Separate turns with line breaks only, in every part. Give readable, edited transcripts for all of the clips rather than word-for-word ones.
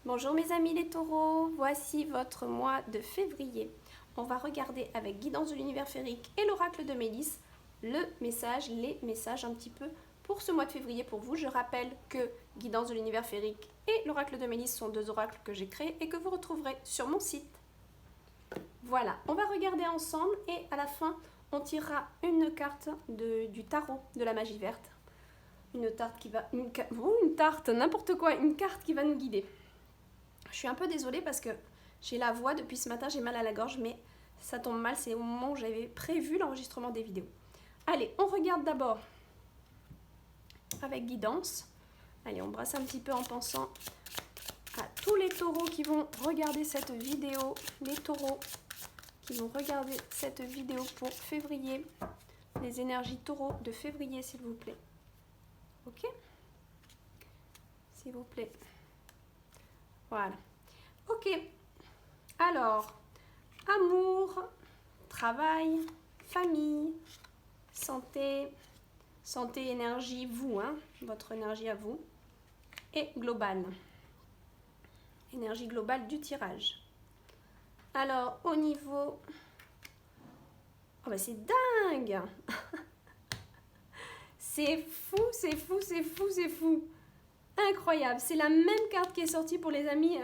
Bonjour mes amis les taureaux, voici votre mois de février. On va regarder avec Guidance de l'univers féerique et l'oracle de Mélisse les messages un petit peu pour ce mois de février pour vous. Je rappelle que Guidance de l'univers féerique et l'oracle de Mélisse sont deux oracles que j'ai créés et que vous retrouverez sur mon site. Voilà, on va regarder ensemble et à la fin on tirera une carte du tarot de la magie verte. Une tarte qui va... une tarte, n'importe quoi, une carte qui va nous guider. Je suis un peu désolée parce que j'ai la voix depuis ce matin, j'ai mal à la gorge, mais ça tombe mal, c'est au moment où j'avais prévu l'enregistrement des vidéos. Allez, on regarde d'abord avec guidance. Allez, on brasse un petit peu en pensant à tous les taureaux qui vont regarder cette vidéo. Les taureaux qui vont regarder cette vidéo pour février. Les énergies taureaux de février, s'il vous plaît. Ok? S'il vous plaît. Voilà. Ok. Alors, amour, travail, famille, santé, énergie, vous, hein, votre énergie à vous, et globale. Énergie globale du tirage. Alors, au niveau... Oh ben c'est dingue. C'est fou, c'est fou, c'est fou, c'est fou. Incroyable, c'est la même carte qui est sortie pour les amis,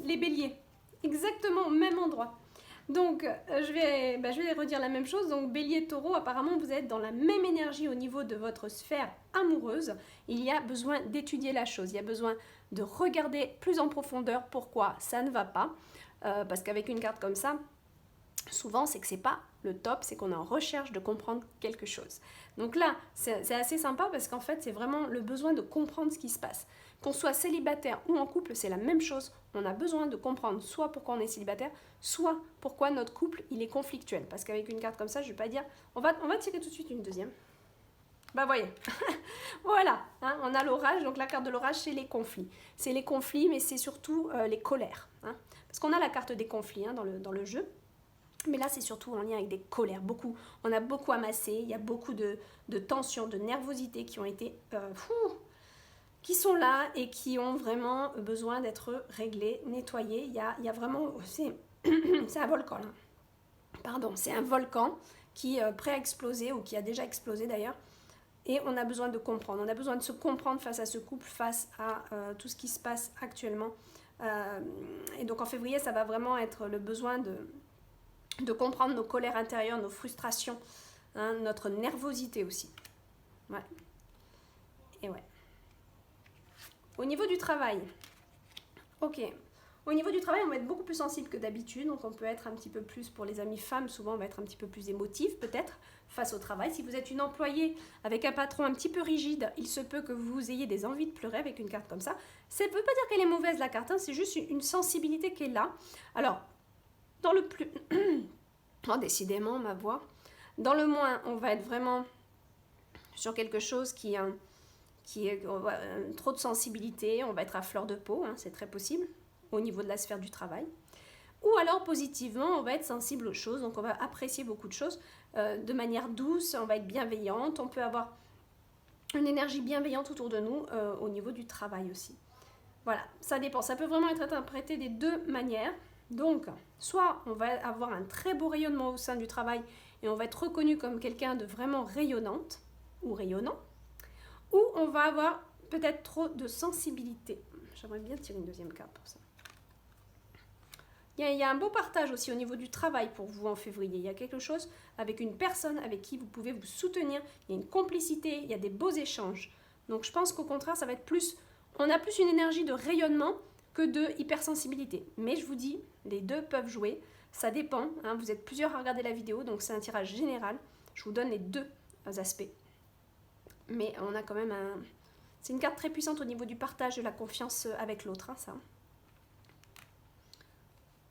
les béliers. Exactement au même endroit. Donc, je vais redire la même chose. Donc, bélier, taureau, apparemment, vous êtes dans la même énergie au niveau de votre sphère amoureuse. Il y a besoin d'étudier la chose. Il y a besoin de regarder plus en profondeur pourquoi ça ne va pas. Parce qu'avec une carte comme ça, souvent, c'est que c'est pas le top, c'est qu'on est en recherche de comprendre quelque chose. Donc là, c'est assez sympa parce qu'en fait, c'est vraiment le besoin de comprendre ce qui se passe. Qu'on soit célibataire ou en couple, c'est la même chose. On a besoin de comprendre soit pourquoi on est célibataire, soit pourquoi notre couple, il est conflictuel. Parce qu'avec une carte comme ça, je ne vais pas dire... On va tirer tout de suite une deuxième. Bah voyez, voilà, hein, on a l'orage, donc la carte de l'orage, c'est les conflits. C'est les conflits, mais c'est surtout les colères. Hein, parce qu'on a la carte des conflits hein, dans le jeu. Mais là, c'est surtout en lien avec des colères. On a beaucoup amassé, il y a beaucoup de tensions, de nervosité qui ont été... qui sont là et qui ont vraiment besoin d'être réglées, nettoyées. Il y a vraiment... C'est un volcan, là. Pardon, c'est un volcan qui prêt à exploser ou qui a déjà explosé d'ailleurs. Et on a besoin de comprendre. On a besoin de se comprendre face à ce couple, face à tout ce qui se passe actuellement. Et donc en février, ça va vraiment être le besoin de comprendre nos colères intérieures, nos frustrations, hein, notre nervosité aussi. Ouais. Et ouais. Au niveau du travail, ok. Au niveau du travail, on va être beaucoup plus sensible que d'habitude, donc on peut être un petit peu plus, pour les amis femmes, souvent on va être un petit peu plus émotif peut-être face au travail. Si vous êtes une employée avec un patron un petit peu rigide, il se peut que vous ayez des envies de pleurer avec une carte comme ça. Ça ne veut pas dire qu'elle est mauvaise la carte, hein, c'est juste une sensibilité qui est là. Alors, dans le plus... oh, décidément, ma voix. Dans le moins, on va être vraiment sur quelque chose qui est trop de sensibilité. On va être à fleur de peau, hein, c'est très possible, au niveau de la sphère du travail. Ou alors, positivement, on va être sensible aux choses. Donc, on va apprécier beaucoup de choses de manière douce. On va être bienveillante. On peut avoir une énergie bienveillante autour de nous au niveau du travail aussi. Voilà, ça dépend. Ça peut vraiment être interprété des deux manières. Donc, soit on va avoir un très beau rayonnement au sein du travail et on va être reconnu comme quelqu'un de vraiment rayonnante ou rayonnant, ou on va avoir peut-être trop de sensibilité. J'aimerais bien tirer une deuxième carte pour ça. Il y a un beau partage aussi au niveau du travail pour vous en février. Il y a quelque chose avec une personne avec qui vous pouvez vous soutenir. Il y a une complicité, il y a des beaux échanges. Donc, je pense qu'au contraire, ça va être plus... On a plus une énergie de rayonnement que de hypersensibilité. Mais je vous dis, les deux peuvent jouer. Ça dépend. Hein, vous êtes plusieurs à regarder la vidéo, donc c'est un tirage général. Je vous donne les deux aspects. Mais on a quand même un... C'est une carte très puissante au niveau du partage de la confiance avec l'autre, hein, ça.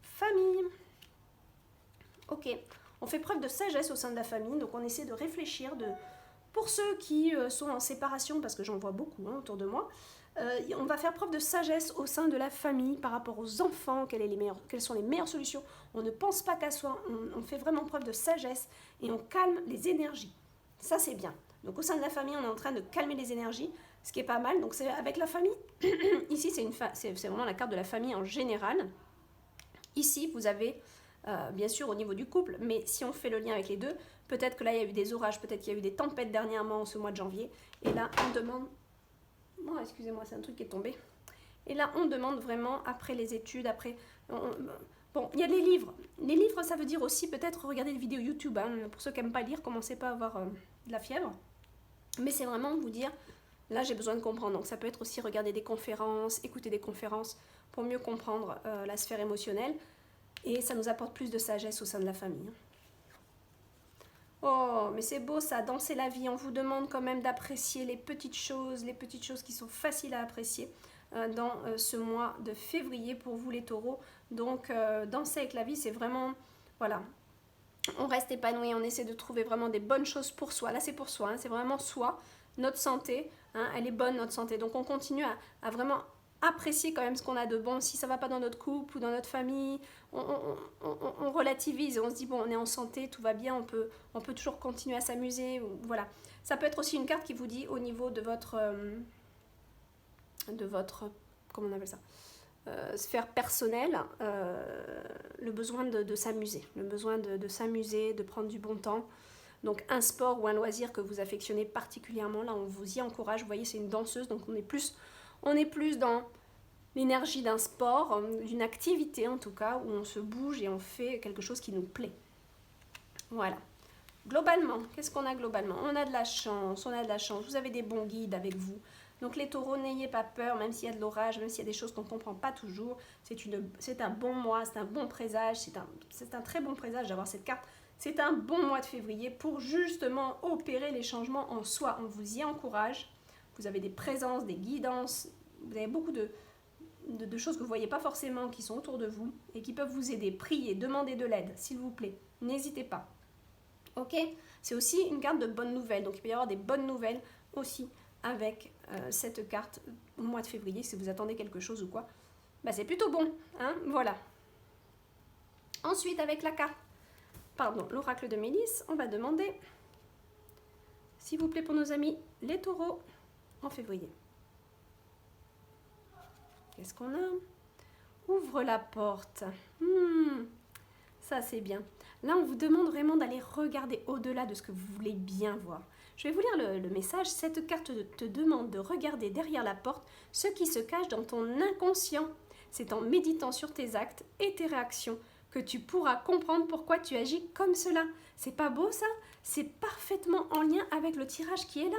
Famille. Ok. On fait preuve de sagesse au sein de la famille, donc on essaie de réfléchir. Pour ceux qui sont en séparation, parce que j'en vois beaucoup hein, autour de moi, on va faire preuve de sagesse au sein de la famille par rapport aux enfants, quelles sont les meilleures solutions. On ne pense pas qu'à soi, on fait vraiment preuve de sagesse et on calme les énergies. Ça, c'est bien. Donc au sein de la famille, on est en train de calmer les énergies. ce qui est pas mal. Donc c'est avec la famille. Ici, c'est vraiment la carte de la famille en général. Ici, vous avez, bien sûr, au niveau du couple, mais si on fait le lien avec les deux, peut-être que là, il y a eu des orages, peut-être qu'il y a eu des tempêtes dernièrement, ce mois de janvier. Et là, on demande... Oh, excusez-moi, c'est un truc qui est tombé. Et là, on demande vraiment, après les études, après... Bon, il y a les livres. Les livres, ça veut dire aussi peut-être regarder des vidéos YouTube. Hein. Pour ceux qui n'aiment pas lire, commencez pas à avoir de la fièvre. Mais c'est vraiment vous dire, là, j'ai besoin de comprendre. Donc, ça peut être aussi regarder des conférences, écouter des conférences pour mieux comprendre la sphère émotionnelle. Et ça nous apporte plus de sagesse au sein de la famille. Oh, mais c'est beau ça, danser la vie. On vous demande quand même d'apprécier les petites choses qui sont faciles à apprécier dans ce mois de février pour vous les taureaux. Donc, danser avec la vie, c'est vraiment, voilà, on reste épanoui, on essaie de trouver vraiment des bonnes choses pour soi. Là, c'est pour soi, hein, c'est vraiment soi, notre santé, hein, elle est bonne, notre santé. Donc, on continue à vraiment apprécier quand même ce qu'on a de bon. Si ça ne va pas dans notre couple ou dans notre famille, on relativise et on se dit, bon, on est en santé, tout va bien, on peut toujours continuer à s'amuser. Voilà. Ça peut être aussi une carte qui vous dit au niveau de votre comment on appelle ça, sphère personnelle, le besoin de s'amuser, le besoin de s'amuser, de prendre du bon temps. Donc un sport ou un loisir que vous affectionnez particulièrement, là on vous y encourage. Vous voyez, c'est une danseuse, donc on est plus dans l'énergie d'un sport, d'une activité en tout cas, où on se bouge et on fait quelque chose qui nous plaît. Voilà. Globalement, qu'est-ce qu'on a globalement? On a de la chance, vous avez des bons guides avec vous. Donc les taureaux, n'ayez pas peur, même s'il y a de l'orage, même s'il y a des choses qu'on ne comprend pas toujours. C'est un bon mois, c'est un bon présage, c'est un très bon présage d'avoir cette carte. C'est un bon mois de février pour justement opérer les changements en soi. On vous y encourage. Vous avez des présences, des guidances, vous avez beaucoup de choses que vous ne voyez pas forcément qui sont autour de vous et qui peuvent vous aider. Priez, demandez de l'aide, s'il vous plaît. N'hésitez pas. Ok? C'est aussi une carte de bonnes nouvelles. Donc il peut y avoir des bonnes nouvelles aussi avec cette carte au mois de février. Si vous attendez quelque chose ou quoi, bah, c'est plutôt bon. Hein? Voilà. Ensuite, avec la carte, l'oracle de Mélisse, on va demander, s'il vous plaît, pour nos amis les taureaux en février. Qu'est-ce qu'on a? Ouvre la porte. Ça, c'est bien. Là, on vous demande vraiment d'aller regarder au-delà de ce que vous voulez bien voir. Je vais vous lire le message. Cette carte te demande de regarder derrière la porte ce qui se cache dans ton inconscient. C'est en méditant sur tes actes et tes réactions que tu pourras comprendre pourquoi tu agis comme cela. C'est pas beau ça? C'est parfaitement en lien avec le tirage qui est là.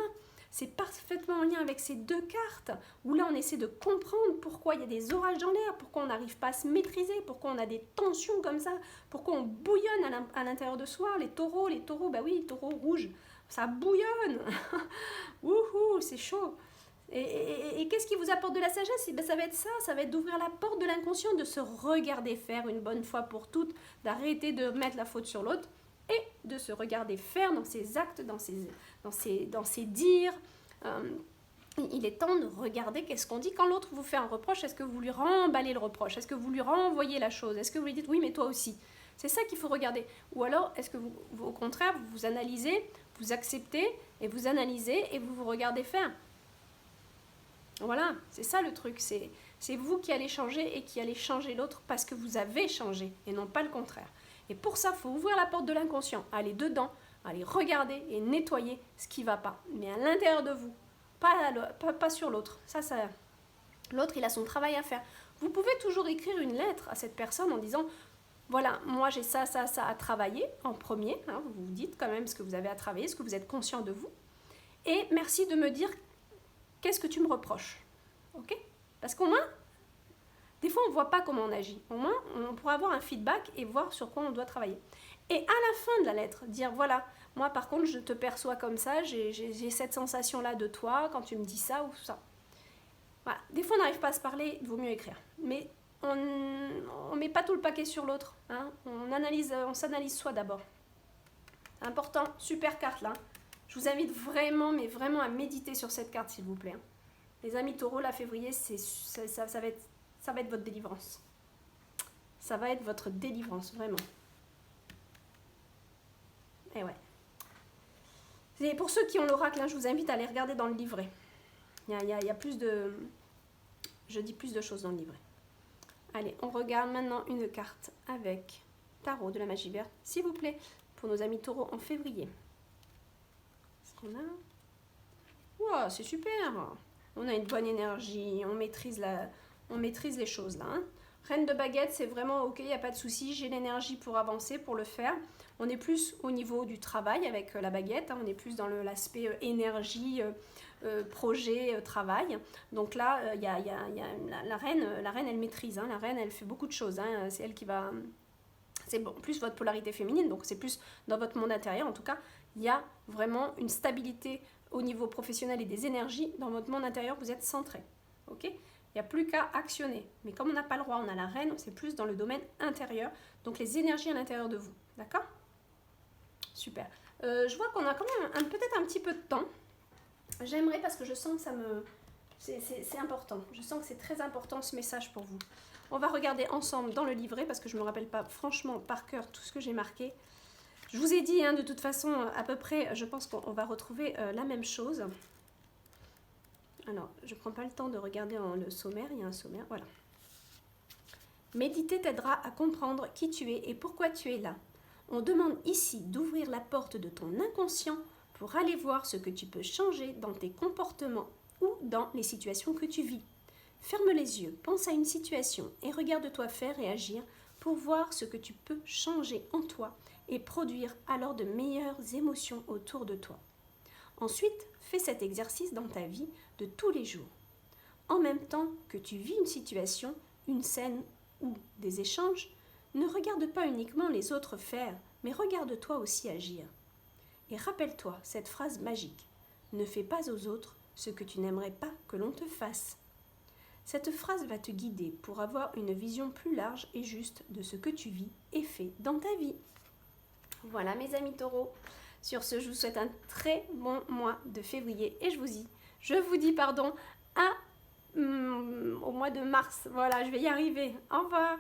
C'est parfaitement en lien avec ces deux cartes, où là on essaie de comprendre pourquoi il y a des orages dans l'air, pourquoi on n'arrive pas à se maîtriser, pourquoi on a des tensions comme ça, pourquoi on bouillonne à l'intérieur de soi. Les taureaux, bah oui, les taureaux rouges, ça bouillonne. Wouhou, c'est chaud. Et qu'est-ce qui vous apporte de la sagesse? Ben, ça va être ça, ça va être d'ouvrir la porte de l'inconscient, de se regarder faire une bonne fois pour toutes, d'arrêter de mettre la faute sur l'autre, et de se regarder faire dans ses actes, dans ses dires. Il est temps de regarder qu'est-ce qu'on dit quand l'autre vous fait un reproche. Est-ce que vous lui remballez le reproche? Est-ce que vous lui renvoyez la chose? Est-ce que vous lui dites oui mais toi aussi? C'est ça qu'il faut regarder. Ou alors est-ce que vous, au contraire, vous vous analysez, vous acceptez et vous analysez et vous vous regardez faire? Voilà, c'est ça le truc. C'est vous qui allez changer et qui allez changer l'autre parce que vous avez changé et non pas le contraire. Et pour ça, il faut ouvrir la porte de l'inconscient, aller dedans, aller regarder et nettoyer ce qui ne va pas. Mais à l'intérieur de vous, pas sur l'autre. L'autre, il a son travail à faire. Vous pouvez toujours écrire une lettre à cette personne en disant, voilà, moi j'ai ça à travailler en premier. Hein, vous vous dites quand même ce que vous avez à travailler, ce que vous êtes conscient de vous. Et merci de me dire qu'est-ce que tu me reproches. Ok? Parce qu'au moins, des fois, on ne voit pas comment on agit. Au moins, on pourra avoir un feedback et voir sur quoi on doit travailler. Et à la fin de la lettre, dire voilà, moi par contre, je te perçois comme ça, j'ai cette sensation-là de toi quand tu me dis ça ou ça. Voilà. Des fois, on n'arrive pas à se parler, il vaut mieux écrire. Mais on ne met pas tout le paquet sur l'autre. Hein. On s'analyse soi d'abord. Important, super carte là. Je vous invite vraiment, mais vraiment à méditer sur cette carte, s'il vous plaît. Les amis taureaux, là, février, ça va être votre délivrance. Ça va être votre délivrance, vraiment. Et ouais. Et pour ceux qui ont l'oracle, hein, je vous invite à aller regarder dans le livret. Il y a plus de... Je dis plus de choses dans le livret. Allez, on regarde maintenant une carte avec tarot de la magie verte, s'il vous plaît, pour nos amis taureaux en février. Qu'est-ce qu'on a? Wow, c'est super! On a une bonne énergie, on maîtrise les choses là. Hein. Reine de baguette, c'est vraiment ok, il n'y a pas de souci, j'ai l'énergie pour avancer, pour le faire. On est plus au niveau du travail avec la baguette, hein, on est plus dans l'aspect énergie, projet, travail. Donc là, y a la reine, elle maîtrise, hein, la reine, elle fait beaucoup de choses. Hein, c'est elle qui va... C'est bon, plus votre polarité féminine, donc c'est plus dans votre monde intérieur. En tout cas, il y a vraiment une stabilité au niveau professionnel et des énergies. Dans votre monde intérieur, vous êtes centré. Ok ? Il n'y a plus qu'à actionner. Mais comme on n'a pas le roi, on a la reine, c'est plus dans le domaine intérieur. Donc les énergies à l'intérieur de vous. D'accord? Super. Je vois qu'on a quand même peut-être un petit peu de temps. J'aimerais parce que je sens que ça me... C'est important. Je sens que c'est très important ce message pour vous. On va regarder ensemble dans le livret parce que je ne me rappelle pas franchement par cœur tout ce que j'ai marqué. Je vous ai dit, hein, de toute façon, à peu près, je pense qu'on va retrouver la même chose. Alors, je ne prends pas le temps de regarder le sommaire, il y a un sommaire, voilà. Méditer t'aidera à comprendre qui tu es et pourquoi tu es là. On demande ici d'ouvrir la porte de ton inconscient pour aller voir ce que tu peux changer dans tes comportements ou dans les situations que tu vis. Ferme les yeux, pense à une situation et regarde-toi faire et agir pour voir ce que tu peux changer en toi et produire alors de meilleures émotions autour de toi. Ensuite, fais cet exercice dans ta vie de tous les jours. En même temps que tu vis une situation, une scène ou des échanges, ne regarde pas uniquement les autres faire, mais regarde-toi aussi agir. Et rappelle-toi cette phrase magique. Ne fais pas aux autres ce que tu n'aimerais pas que l'on te fasse. Cette phrase va te guider pour avoir une vision plus large et juste de ce que tu vis et fais dans ta vie. Voilà mes amis taureaux. Sur ce, je vous souhaite un très bon mois de février et je vous dis au mois de mars. Voilà, je vais y arriver. Au revoir.